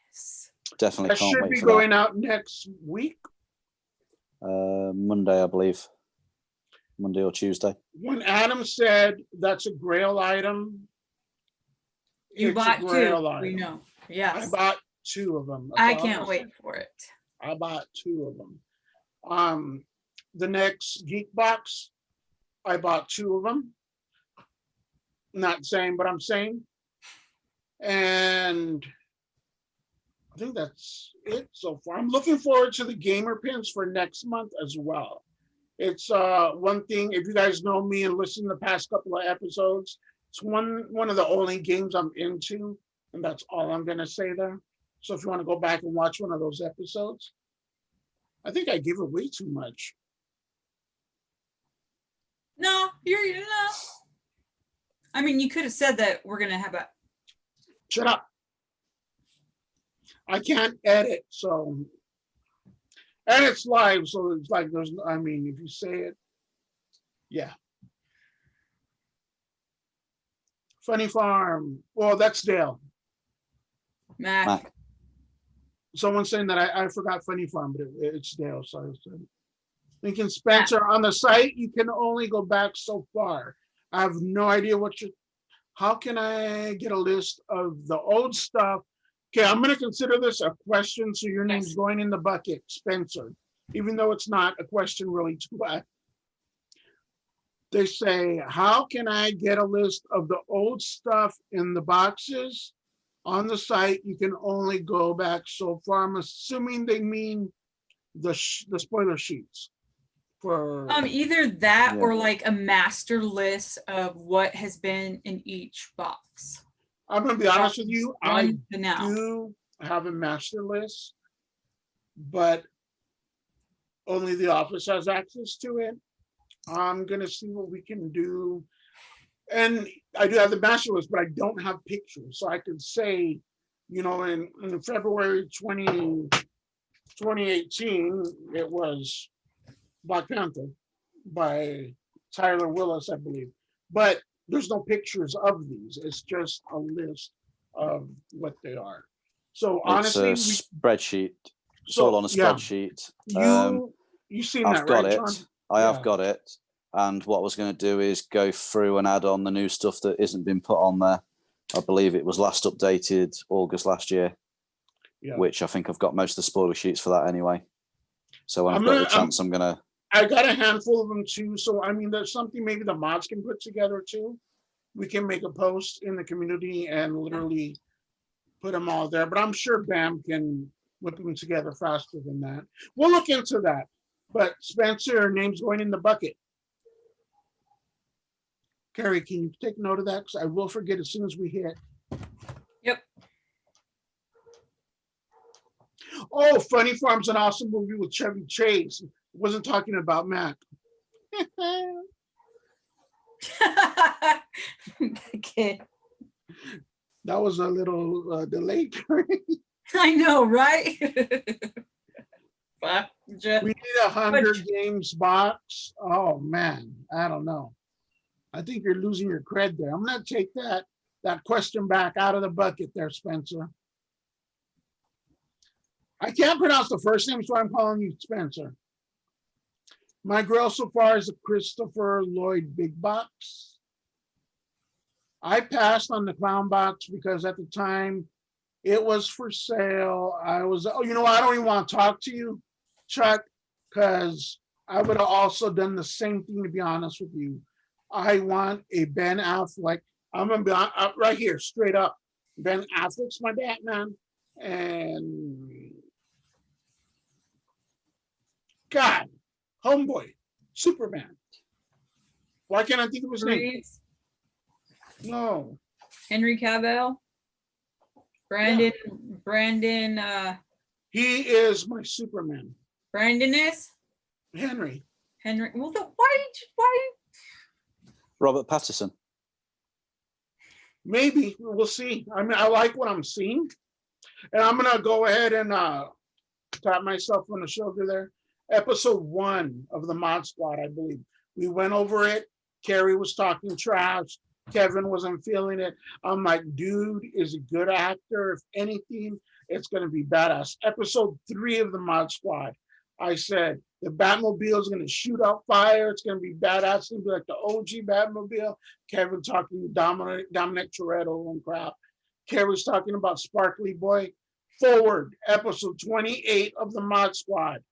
S1: Yes.
S3: Definitely
S2: that
S3: can't
S2: should
S3: wait
S2: be
S3: for
S2: going out next week.
S3: that. Monday, I believe. Monday or Tuesday.
S2: When Adam said that's a Grail item,
S1: You
S2: it's a
S1: bought
S2: Grail
S1: two.
S2: item.
S1: We know.
S2: I
S1: Yes.
S2: bought 2 of them. That's
S1: I
S2: all I'm
S1: can't
S2: gonna
S1: wait
S2: say.
S1: for it.
S2: I bought 2 of them. The next Geek Box, I bought 2 of them. Not saying, but I'm saying. And I think that's it so far. I'm looking forward to the gamer pins for next month as well. It's one thing, if you guys know me and listen to the past couple of episodes, it's one of the only games I'm into, and that's all I'm gonna say there. So if you want to go back and watch one of those episodes, I think I give away too much.
S1: No, you're no. I mean, you could have said that we're gonna have a.
S2: Shut up. I can't edit, so. And it's live, so it's like there's, I mean, if you say it, yeah. Funny Farm. Well, that's Dale.
S1: Mac.
S3: Mac.
S2: Someone's saying that I forgot Funny Farm, but it's Dale. So Lincoln Spencer on the site, you can only go back so far. I have no idea how can I get a list of the old stuff? Okay, I'm going to consider this a question, so your name's going in the bucket, Spencer, even though it's not a question really to us. They say, how can I get a list of the old stuff in the boxes? On the site, you can only go back so far. I'm assuming they mean the spoiler sheets. For
S1: Either that
S3: Yeah.
S1: or like a master list of what has been in each box.
S2: I'm going to be honest with you, I
S1: One to now.
S2: do have a master list, but only the office has access to it. I'm going to see what we can do. And I do have the master list, but I don't have pictures. So I could say, in February 2018, it was Black Panther by Tyler Willis, I believe. But there's no pictures of these. It's just a list of what they are. So honestly,
S3: it's a spreadsheet. It's all on a spreadsheet.
S2: You've seen
S3: I've
S2: that,
S3: got
S2: right,
S3: it.
S2: John?
S3: I
S2: Yeah.
S3: have got it. And what I was going to do is go through and add on the new stuff that isn't been put on there. I believe it was last updated August last year,
S2: Yeah.
S3: which I think I've got most of the spoiler sheets for that anyway. So when I've got the chance, I'm going to.
S2: I got a handful of them too. So, I mean, there's something maybe the mods can put together too. We can make a post in the community and literally put them all there. But I'm sure BAM can whip them together faster than that. We'll look into that. But Spencer, name's going in the bucket. Carrie, can you take note of that? Because I will forget as soon as we hit.
S1: Yep.
S2: Oh, Funny Farm's an awesome movie with Chevy Chase. Wasn't talking about Mac.
S1: Okay.
S2: That was a little delayed.
S1: I know, right?
S2: We need 100 games box. Oh man, I don't know. I think you're losing your cred there. I'm gonna take that question back out of the bucket there, Spencer. I can't pronounce the first name, so I'm calling you Spencer. My girl so far is a Christopher Lloyd big box. I passed on the clown box because at the time It was for sale. I was, oh, you know, I don't even want to talk to you, Chuck, because I would have also done the same thing, to be honest with you. I want a Ben Affleck. I'm going to be right here, straight up. Ben Affleck's my Batman. And God, homeboy, Superman. Why can't I think of his name?
S1: Reeves,
S2: No.
S1: Henry Cavill, Brandon,
S2: He is my Superman.
S1: Brandon is
S2: Henry.
S1: Henry. Well, why?
S3: Robert Pattinson.
S2: Maybe we'll see. I mean, I like what I'm seeing, and I'm gonna go ahead and tap myself on the shoulder there. Episode 1 of the Mod Squad, I believe. We went over it. Carrie was talking trash. Kevin wasn't feeling it. I'm like, dude is a good actor. If anything, it's gonna be badass. Episode 3 of the Mod Squad. I said the Batmobile is gonna shoot out fire. It's gonna be badass. It's gonna be like the OG Batmobile. Kevin talking Dominic Toretto and crap. Carrie's talking about Sparkly Boy. Forward, episode 28 of the Mod Squad.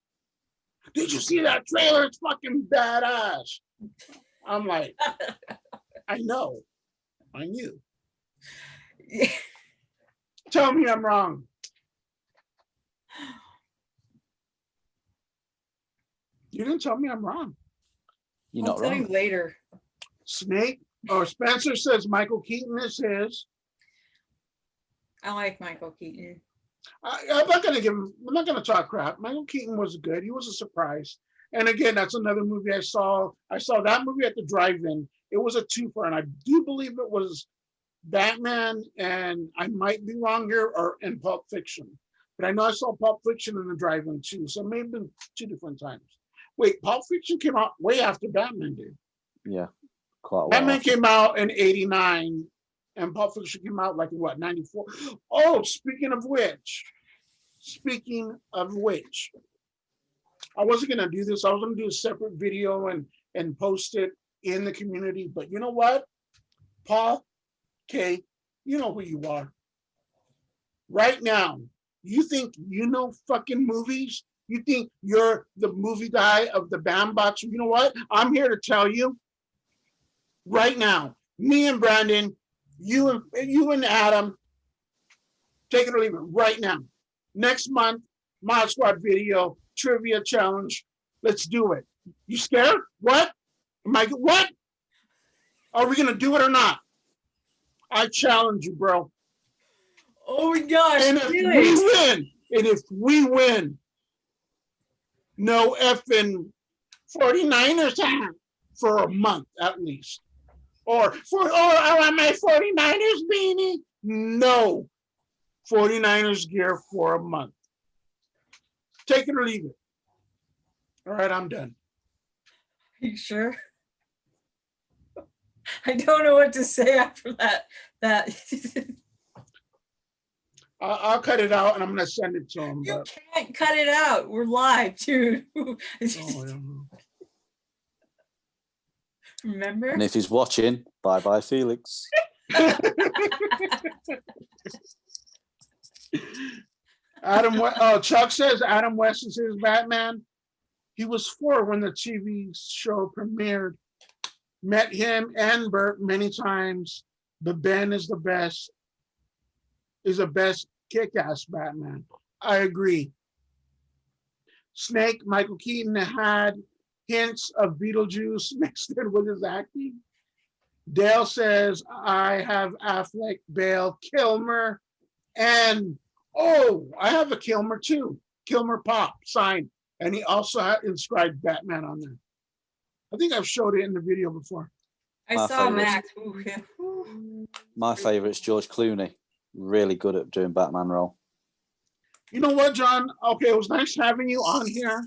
S2: Did you see that trailer? It's fucking badass. I'm like, I know. I knew. Tell me I'm wrong. You didn't tell me I'm wrong.
S3: You're
S1: I'll
S3: not
S1: tell
S3: wrong.
S1: you later.
S2: Snake or Spencer says Michael Keaton is his.
S1: I like Michael Keaton.
S2: I'm not gonna give him. I'm not gonna talk crap. Michael Keaton was good. He was a surprise. And again, that's another movie I saw. I saw that movie at the drive-in. It was a twofer, and I do believe it was Batman, and I might be wrong here, or in Pulp Fiction. But I know I saw Pulp Fiction in the drive-in too, so maybe 2 different times. Wait, Pulp Fiction came out way after Batman did.
S3: Yeah, quite a while.
S2: Batman
S3: after.
S2: came out in '89, and Pulp Fiction came out like in what, '94? Oh, speaking of which, I wasn't gonna do this. I was gonna do a separate video and post it in the community. But you know what, Paul K, you know who you are. Right now, you think you know fucking movies? You think you're the movie guy of the Bambox? You know what? I'm here to tell you right now. Me and Brandon, you and Adam, take it or leave it right now. Next month, Mod Squad video trivia challenge. Let's do it. You scared? What? What? Are we gonna do it or not? I challenge you, bro.
S1: Oh my gosh!
S2: And if we win, no effing 49ers hat for a month at least. Or I want my 49ers beanie. No 49ers gear for a month. Take it or leave it. All right, I'm done.
S1: Are you sure? I don't know what to say after that.
S2: I'll cut it out and I'm gonna send it to him.
S1: You can't cut it out. We're live, dude. Remember?
S3: And if he's watching, bye, Felix.
S2: Chuck says Adam West is his Batman. He was 4 when the TV show premiered. Met him and Bert many times. But Ben is the best kick-ass Batman. I agree. Snake, Michael Keaton had hints of Beetlejuice mixed in with his acting. Dale says, I have Affleck, Bale, Kilmer, and I have a Kilmer too. Kilmer Pop signed. And he also had inscribed Batman on there. I think I've showed it in the video before.
S1: I
S3: My
S1: saw
S3: favourite.
S1: Max. Ooh, yeah. Ooh.
S3: My favourite's George Clooney. Really good at doing Batman role.
S2: You know what, John? Okay, it was nice having you on here.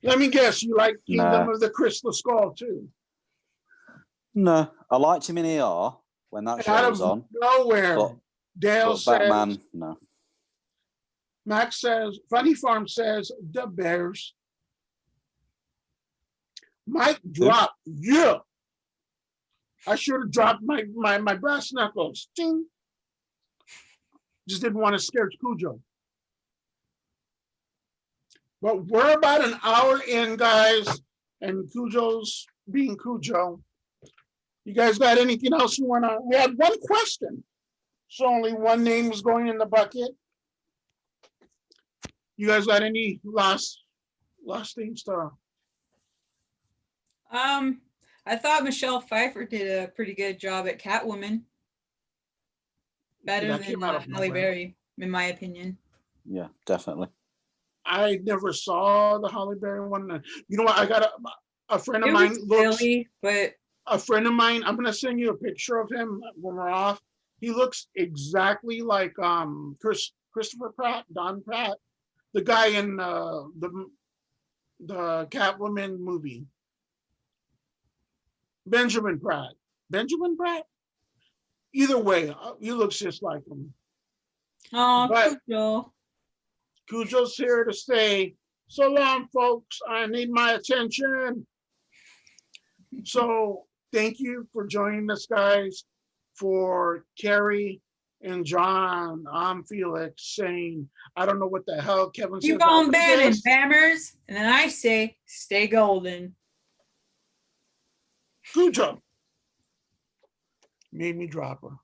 S2: Let me guess, you like Kingdom of the Crystal Skull too?
S3: No, I liked him in ER when that show was on.
S2: Nowhere. Dale says,
S3: Batman, no.
S2: Max says, Funny Farm says, the Bears. Mike drop, yeah. I should have dropped my brass knuckles. Ding. Just didn't want to scare Cujo. But we're about an hour in, guys, and Cujo's being Cujo. You guys got anything else you want to? We had one question, so only one name was going in the bucket. You guys got any last things to?
S1: I thought Michelle Pfeiffer did a pretty good job at Catwoman. Better
S2: That
S1: than
S2: came out of
S1: Halle
S2: nowhere.
S1: Berry, in my opinion.
S3: Yeah, definitely.
S2: I never saw the Halle Berry one. You know what? I got a friend of
S1: It
S2: mine
S1: was
S2: looks.
S1: silly, but
S2: A friend of mine. I'm gonna send you a picture of him when we're off. He looks exactly like Christopher Pratt, Don Pratt, the guy in the Catwoman movie. Benjamin Pratt. Benjamin Pratt. Either way, he looks just like him.
S1: oh,
S2: But-
S1: Cujo.
S2: Cujo's here to stay. So long, folks. I need my attention. So thank you for joining us, guys. For Carrie and John, I'm Felix saying, I don't know what the hell Kevin said.
S1: Keep on
S2: after
S1: banning,
S2: this.
S1: bammers. And then I say, stay golden.
S2: Cujo. Made me drop her.